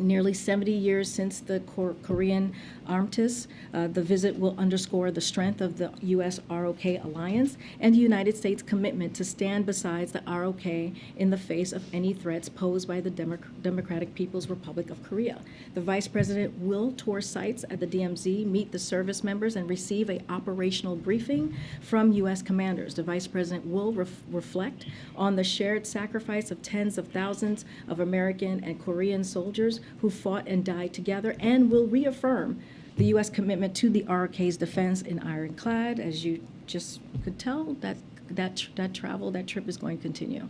Nearly 70 years since the Korean armistice, the visit will underscore the strength of the U.S. ROK alliance and the United States' commitment to stand beside the ROK in the face of any threats posed by the Democratic People's Republic of Korea. The Vice President will tour sites at the DMZ, meet the service members, and receive an operational briefing from U.S. commanders. The Vice President will reflect on the shared sacrifice of tens of thousands of American and Korean soldiers who fought and died together, and will reaffirm the U.S. commitment to the RK's defense in Ironclad. As you just could tell, that trip is going to continue.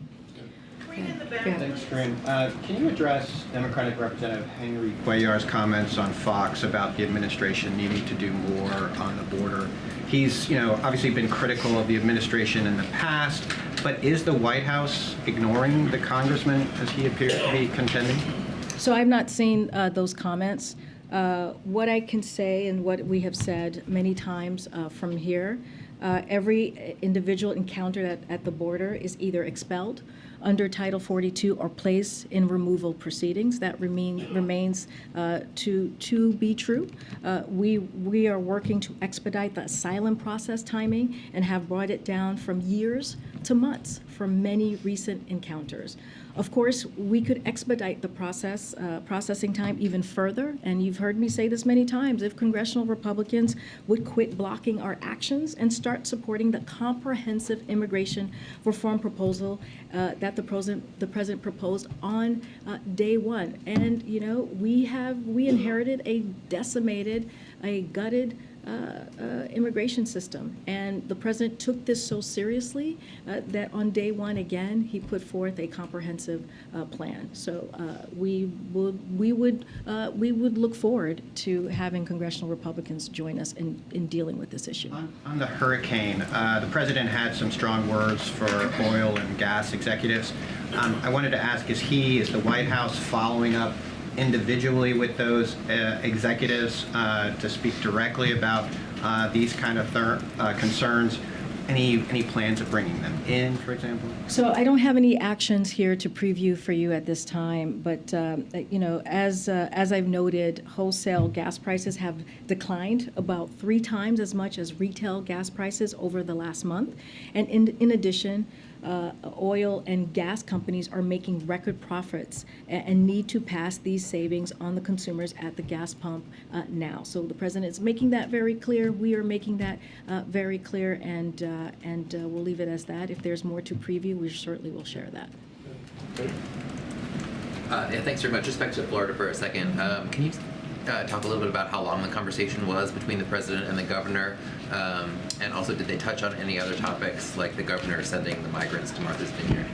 Thanks, Corinne. Can you address Democratic Representative Henry Cuellar's comments on Fox about the administration needing to do more on the border? He's, obviously been critical of the administration in the past, but is the White House ignoring the congressman as he appears to be contending? So I've not seen those comments. What I can say, and what we have said many times from here, every individual encountered at the border is either expelled under Title 42 or placed in removal proceedings. That remains to be true. We are working to expedite the asylum process timing and have brought it down from years to months for many recent encounters. Of course, we could expedite the processing time even further, and you've heard me say this many times, if congressional Republicans would quit blocking our actions and start supporting the comprehensive immigration reform proposal that the president proposed on day one. And, we inherited a decimated, a gutted immigration system. And the president took this so seriously that on day one, again, he put forth a comprehensive plan. So we would look forward to having congressional Republicans join us in dealing with this issue. On the hurricane, the president had some strong words for oil and gas executives. I wanted to ask, is the White House following up individually with those executives to speak directly about these kind of concerns? Any plans of bringing them in, for example? So I don't have any actions here to preview for you at this time, but as I've noted, wholesale gas prices have declined about 3 times as much as retail gas prices over the last month, and in addition, oil and gas companies are making record profits and need to pass these savings on the consumers at the gas pump now. So the president is making that very clear. We are making that very clear, and we'll leave it as that. If there's more to preview, we certainly will share that. Yeah, thanks very much. Just back to Florida for a second. Can you talk a little bit about how long the conversation was between the president and the governor? And also, did they touch on any other topics, like the governor sending the migrants to Martha's Vineyard?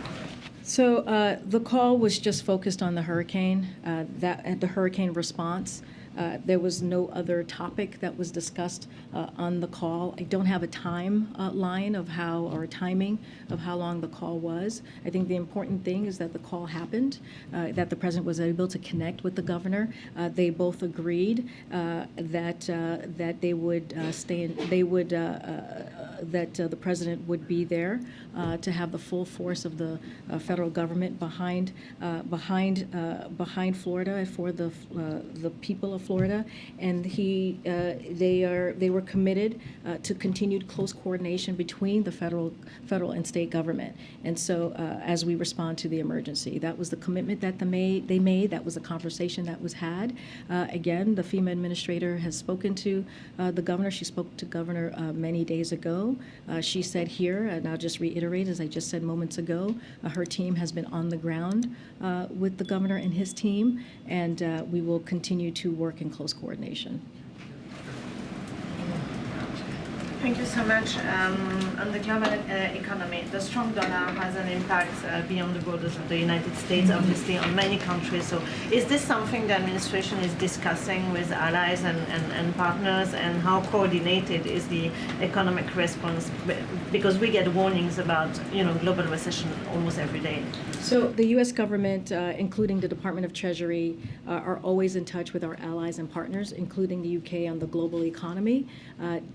So the call was just focused on the hurricane, the hurricane response. There was no other topic that was discussed on the call. I don't have a timeline of timing of how long the call was. I think the important thing is that the call happened, that the president was able to connect with the governor. They both agreed that they would that the president would be there to have the full force of the federal government behind Florida for the people of Florida, and they were committed to continued close coordination between the federal and state government. And so as we respond to the emergency, that was the commitment that they made. That was a conversation that was had. Again, the FEMA administrator has spoken to the governor. She spoke to governor many days ago. She said here, and I'll just reiterate, as I just said moments ago, her team has been on the ground with the governor and his team, and we will continue to work in close coordination. Thank you so much. On the global economy, the strong dollar has an impact beyond the borders of the United States, obviously, on many countries. So is this something the administration is discussing with allies and partners, and how coordinated is the economic response? Because we get warnings about, global recession almost every day. So the U.S. government, including the Department of Treasury, are always in touch with our allies and partners, including the UK, on the global economy.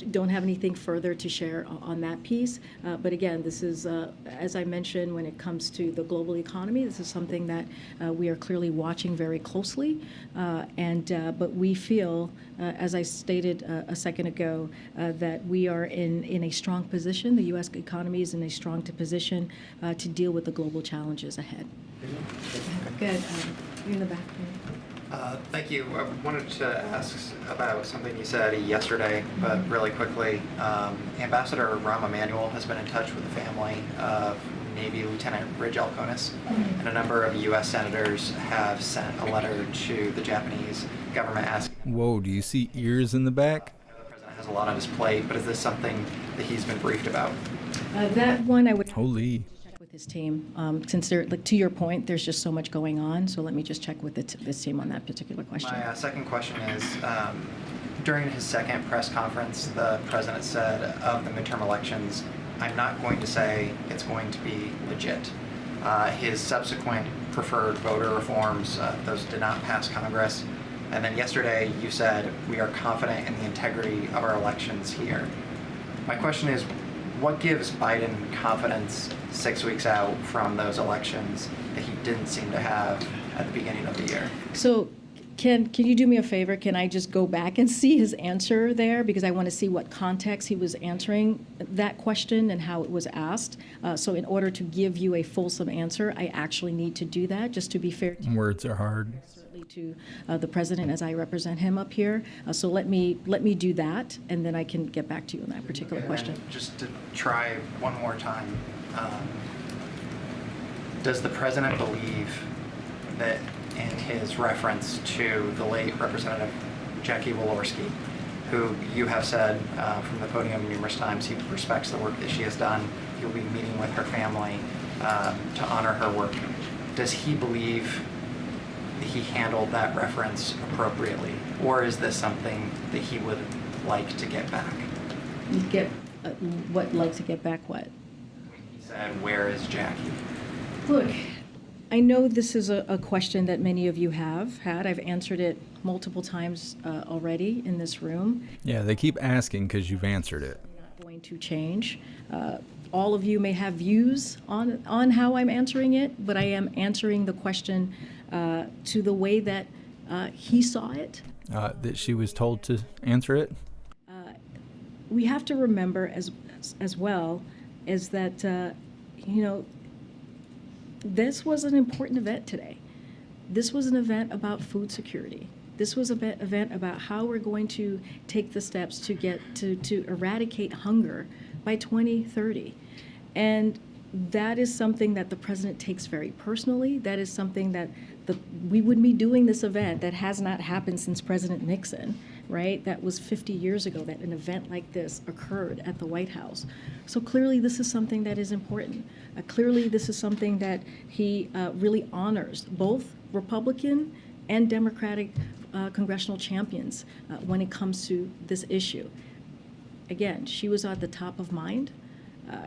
Don't have anything further to share on that piece. But again, this is, as I mentioned, when it comes to the global economy, this is something that we are clearly watching very closely. But we feel, as I stated a second ago, that we are in a strong position. The U.S. economy is in a strong position to deal with the global challenges ahead. Good. You're in the back there. Thank you. I wanted to ask about something you said yesterday, but really quickly. Ambassador Rahm Emanuel has been in touch with the family of Navy Lieutenant Ridge Alconis, and a number of U.S. senators have sent a letter to the Japanese government asking. Whoa, do you see ears in the back? The president has a lot on his plate, but is this something that he's been briefed about? That one I would Holy. check with his team, since there, like to your point, there's just so much going on. So let me just check with this team on that particular question. My second question is, during his second press conference, the president said of the midterm elections, I'm not going to say it's going to be legit. His subsequent preferred voter reforms, those did not pass Congress. And then yesterday you said, we are confident in the integrity of our elections here. My question is, what gives Biden confidence 6 weeks out from those elections that he didn't seem to have at the beginning of the year? So can you do me a favor? Can I just go back and see his answer there? Because I want to see what context he was answering that question and how it was asked. So in order to give you a fulsome answer, I actually need to do that, just to be fair to Words are hard. certainly to the president as I represent him up here. So let me do that, and then I can get back to you on that particular question. And just to try one more time, does the president believe that in his reference to the late Representative Jackie Walorski, who you have said from the podium numerous times he respects the work that she has done, you'll be meeting with her family to honor her work, does he believe that he handled that reference appropriately? Or is this something that he would like to get back? Like to get back what? He said, where is Jackie? Look, I know this is a question that many of you have had. I've answered it multiple times already in this room. Yeah, they keep asking because you've answered it. Not going to change. All of you may have views on how I'm answering it, but I am answering the question to the way that he saw it. That she was told to answer it? We have to remember as well is that, this was an important event today. This was an event about food security. This was an event about how we're going to take the steps to get to eradicate hunger by 2030. And that is something that the president takes very personally. That is something that we wouldn't be doing this event that has not happened since President Nixon, right? That was 50 years ago that an event like this occurred at the White House. So clearly this is something that is important. Clearly this is something that he really honors, both Republican and Democratic congressional champions when it comes to this issue. Again, she was at the top of mind.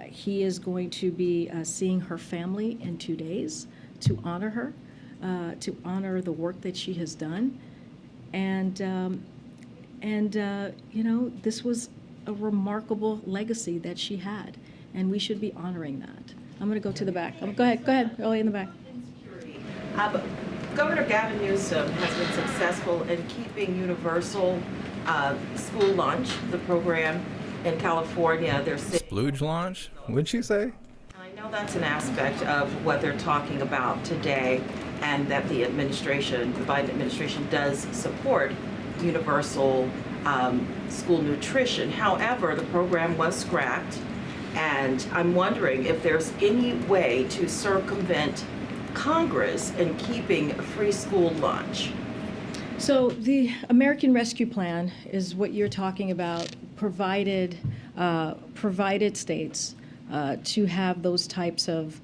He is going to be seeing her family in 2 days to honor her, to honor the work that she has done. And this was a remarkable legacy that she had, and we should be honoring that. I'm going to go to the back. Go ahead, Ellie in the back. Governor Gavin Newsom has been successful in keeping universal school lunch, the program in California. They're Splooge launch? What'd she say? I know that's an aspect of what they're talking about today, and that the administration, the Biden administration, does support universal school nutrition. However, the program was scrapped, and I'm wondering if there's any way to circumvent Congress in keeping a free school lunch. So the American Rescue Plan is what you're talking about, provided states to have those types of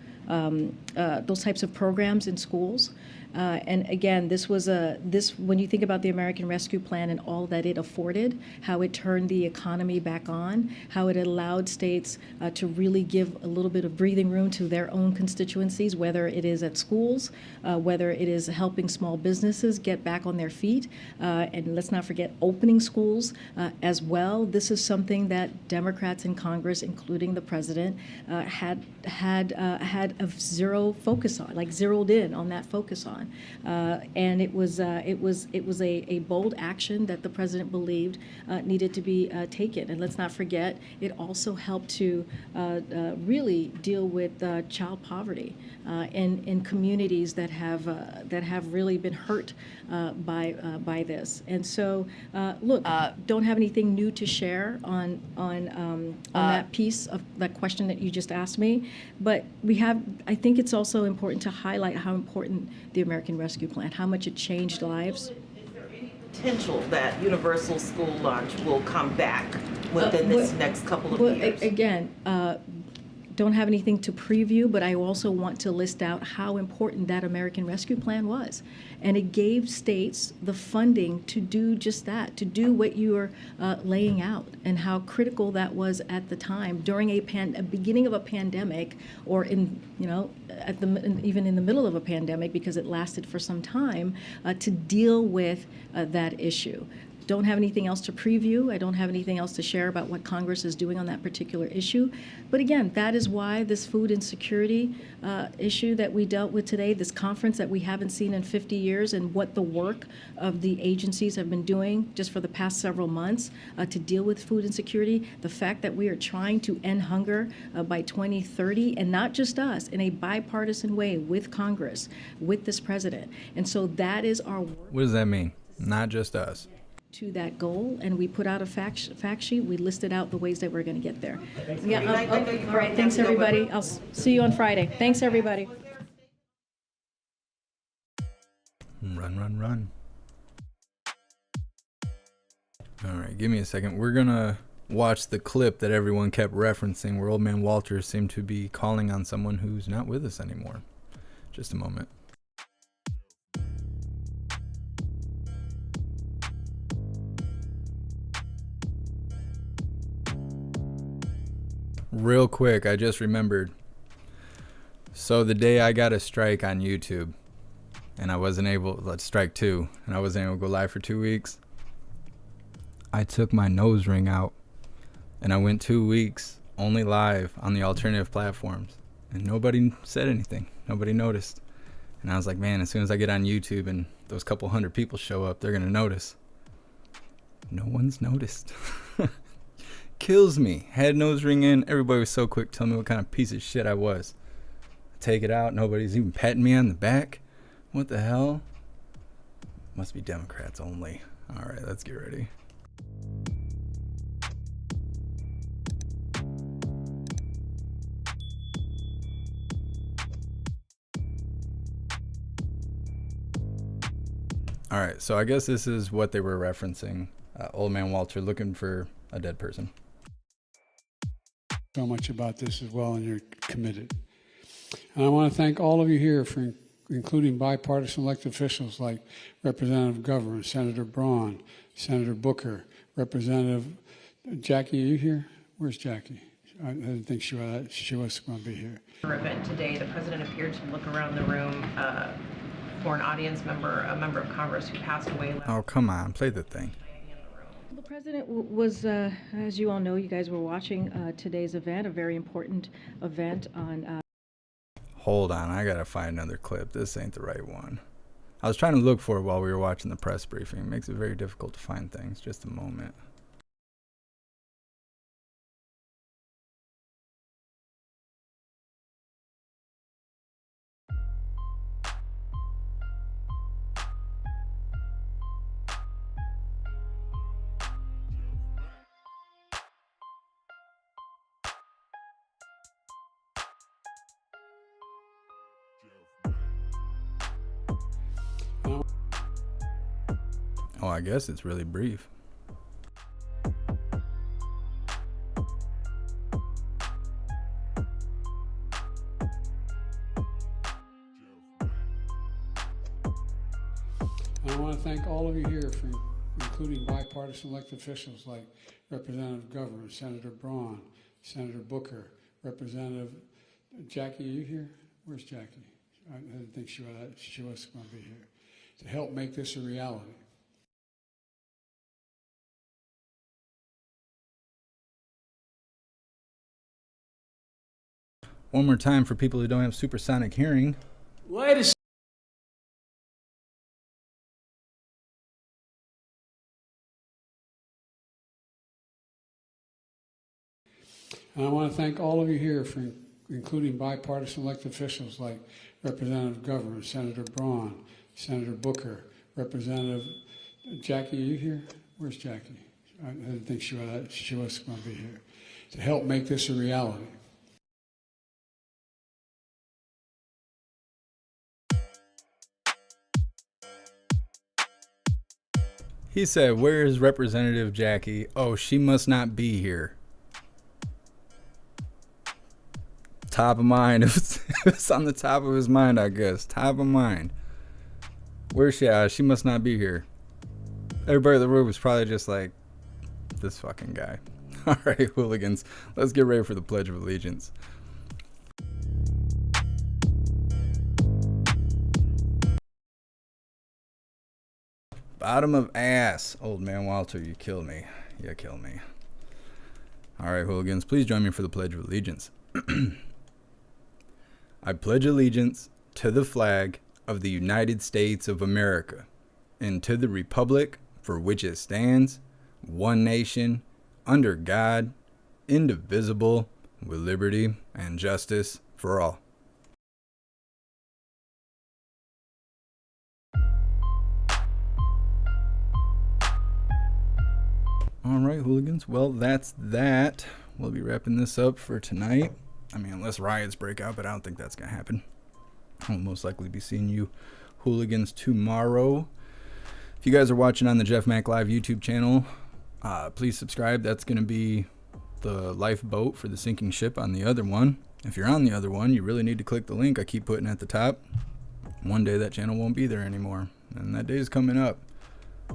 programs in schools. And again, when you think about the American Rescue Plan and all that it afforded, how it turned the economy back on, how it allowed states to really give a little bit of breathing room to their own constituencies, whether it is at schools, whether it is helping small businesses get back on their feet, and let's not forget opening schools as well. This is something that Democrats in Congress, including the president, had a zero focus on, like zeroed in on that focus on. on. And it was a bold action that the president believed needed to be taken. And let's not forget, it also helped to really deal with child poverty in communities that have really been hurt by this. And so, look, don't have anything new to share on that piece of that question that you just asked me, but I think it's also important to highlight how important the American Rescue Plan, how much it changed lives. Is there any potential that universal school lunch will come back within this next couple of years? Again, don't have anything to preview, but I also want to list out how important that American Rescue Plan was. And it gave states the funding to do just that, to do what you are laying out, and how critical that was at the time during a beginning of a pandemic, or even in the middle of a pandemic, because it lasted for some time, to deal with that issue. Don't have anything else to preview. I don't have anything else to share about what Congress is doing on that particular issue. But again, that is why this food insecurity issue that we dealt with today, this conference that we haven't seen in 50 years, and what the work of the agencies have been doing just for the past several months to deal with food insecurity, the fact that we are trying to end hunger by 2030, and not just us, in a bipartisan way with Congress, with this president. And so that is our work. What does that mean? Not just us. To that goal, and we put out a fact sheet. We listed out the ways that we're going to get there. Yeah. All right. Thanks, everybody. I'll see you on Friday. Thanks, everybody. Run. All right, give me a second. We're gonna watch the clip that everyone kept referencing, where Old Man Walter seemed to be calling on someone who's not with us anymore. Just a moment. Real quick, I just remembered. So the day I got a strike on YouTube, and I wasn't able, strike 2, and I wasn't able to go live for 2 weeks, I took my nose ring out, and I went 2 weeks only live on the alternative platforms, and nobody said anything. Nobody noticed. And I was like, man, as soon as I get on YouTube and those couple hundred people show up, they're going to notice. No one's noticed. Kills me. Had nose ring in. Everybody was so quick to tell me what kind of piece of shit I was. Take it out. Nobody's even patting me on the back. What the hell? Must be Democrats only. All right, let's get ready. All right, so I guess this is what they were referencing. Old Man Walter looking for a dead person. So much about this as well, and you're committed. And I want to thank all of you here, for including bipartisan elected officials like Representative Governor, Senator Braun, Senator Booker, Representative Jackie. Are you here? Where's Jackie? I didn't think she was going to be here. Event today, the president appeared to look around the room for an audience member, a member of Congress who passed away last. Oh, come on, play the thing. The president was, as you all know, you guys were watching today's event, a very important event on... Hold on, I gotta find another clip. This ain't the right one. I was trying to look for it while we were watching the press briefing. It makes it very difficult to find things. Just a moment. Oh, I guess it's really brief. And I want to thank all of you here, for including bipartisan elected officials like Representative Governor, Senator Braun, Senator Booker, Representative Jackie. Are you here? Where's Jackie? I didn't think she was going to be here, to help make this a reality. One more time for people who don't have supersonic hearing. Wait a And I want to thank all of you here, including bipartisan elected officials like Representative Governor, Senator Braun, Senator Booker, Representative Jackie. Are you here? Where's Jackie? I didn't think she was going to be here to help make this a reality. He said, "Where's Representative Jackie? Oh, she must not be here." Top of mind. It was on the top of his mind, I guess. Top of mind. Where's she at? She must not be here. Everybody in the room was probably just like, this fucking guy. All right, hooligans. Let's get ready for the Pledge of Allegiance. Bottom of ass. Old man Walter, you killed me. You killed me. All right, hooligans. Please join me for the Pledge of Allegiance. I pledge allegiance to the flag of the United States of America and to the republic for which it stands, one nation, under God, indivisible, with liberty and justice for all. All right, hooligans. Well, that's that. We'll be wrapping this up for tonight. I mean, unless riots break out, but I don't think that's going to happen. I'll most likely be seeing you hooligans tomorrow. If you guys are watching on the JeffMAC Live YouTube channel, please subscribe. That's going to be the lifeboat for the sinking ship on the other one. If you're on the other one, you really need to click the link I keep putting at the top. One day that channel won't be there anymore, and that day is coming up.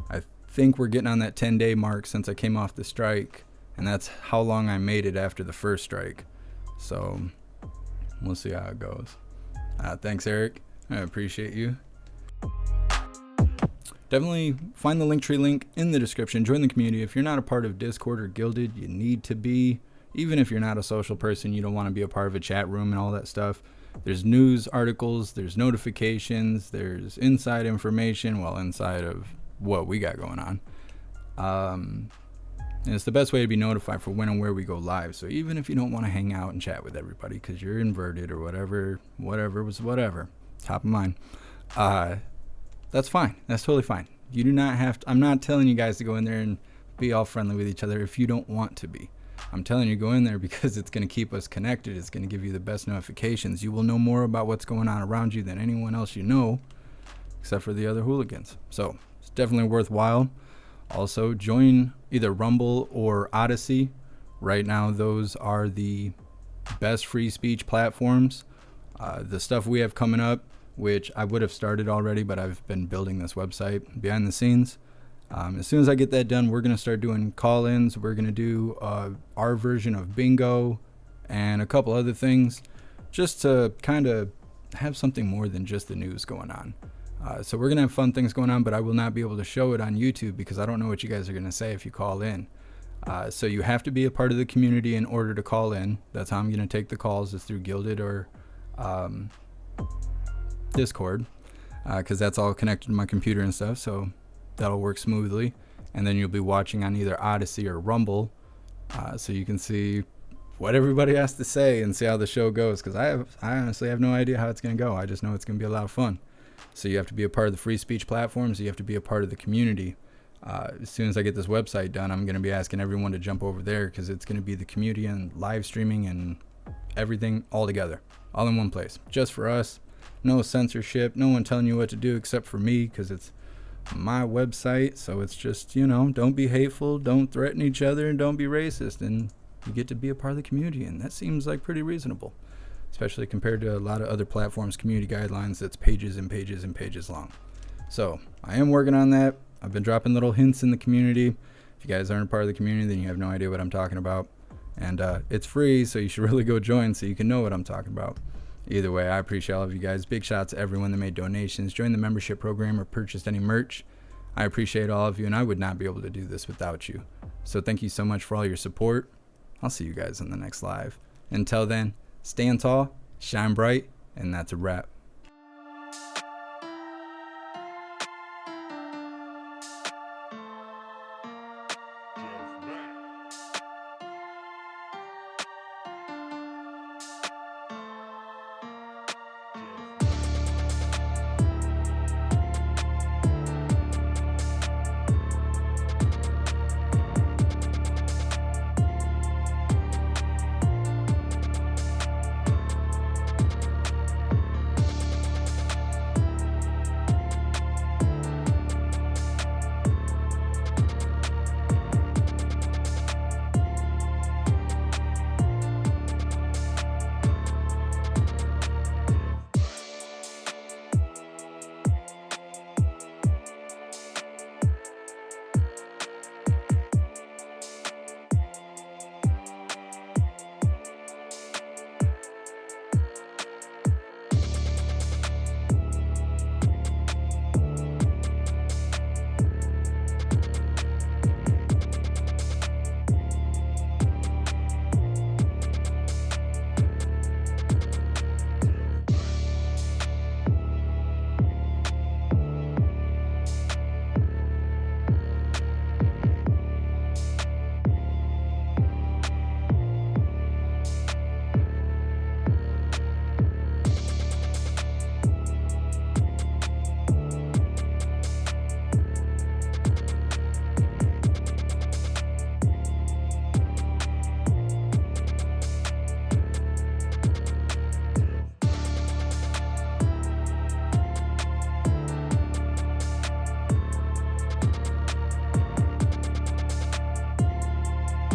I think we're getting on that 10-day mark since I came off the strike, and that's how long I made it after the first strike. So we'll see how it goes. Thanks, Eric. I appreciate you. Definitely find the Linktree link in the description. Join the community. If you're not a part of Discord or Guilded, you need to be. Even if you're not a social person, you don't want to be a part of a chat room and all that stuff. There's news articles, there's notifications, there's inside information, well, inside of what we got going on. And it's the best way to be notified for when and where we go live. So even if you don't want to hang out and chat with everybody because you're inverted or whatever, top of mind, that's fine. That's totally fine. You do not have to, I'm not telling you guys to go in there and be all friendly with each other if you don't want to be. I'm telling you, go in there because it's going to keep us connected. It's going to give you the best notifications. You will know more about what's going on around you than anyone else you know, except for the other hooligans. So it's definitely worthwhile. Also, join either Rumble or Odyssey. Right now, those are the best free speech platforms. The stuff we have coming up, which I would have started already, but I've been building this website behind the scenes. As soon as I get that done, we're going to start doing call-ins. We're going to do our version of bingo and a couple other things just to kind of have something more than just the news going on. So we're going to have fun things going on, but I will not be able to show it on YouTube because I don't know what you guys are going to say if you call in. So you have to be a part of the community in order to call in. That's how I'm going to take the calls, is through Guilded or Discord, because that's all connected to my computer and stuff, so that'll work smoothly. And then you'll be watching on either Odyssey or Rumble, so you can see what everybody has to say and see how the show goes, because I honestly have no idea how it's going to go. I just know it's going to be a lot of fun. So you have to be a part of the free speech platforms. You have to be a part of the community. As soon as I get this website done, I'm going to be asking everyone to jump over there because it's going to be the community and live streaming and everything all together, all in one place, just for us. No censorship, no one telling you what to do except for me because it's my website. So it's just, you know, don't be hateful, don't threaten each other, and don't be racist. And you get to be a part of the community. And that seems like pretty reasonable, especially compared to a lot of other platforms' community guidelines that's pages and pages and pages long. So I am working on that. I've been dropping little hints in the community. If you guys aren't a part of the community, then you have no idea what I'm talking about. And it's free, so you should really go join so you can know what I'm talking about. Either way, I appreciate all of you guys. Big shout out to everyone that made donations, joined the membership program, or purchased any merch. I appreciate all of you, and I would not be able to do this without you. So thank you so much for all your support. I'll see you guys in the next live. Until then, stand tall, shine bright, and that's a wrap.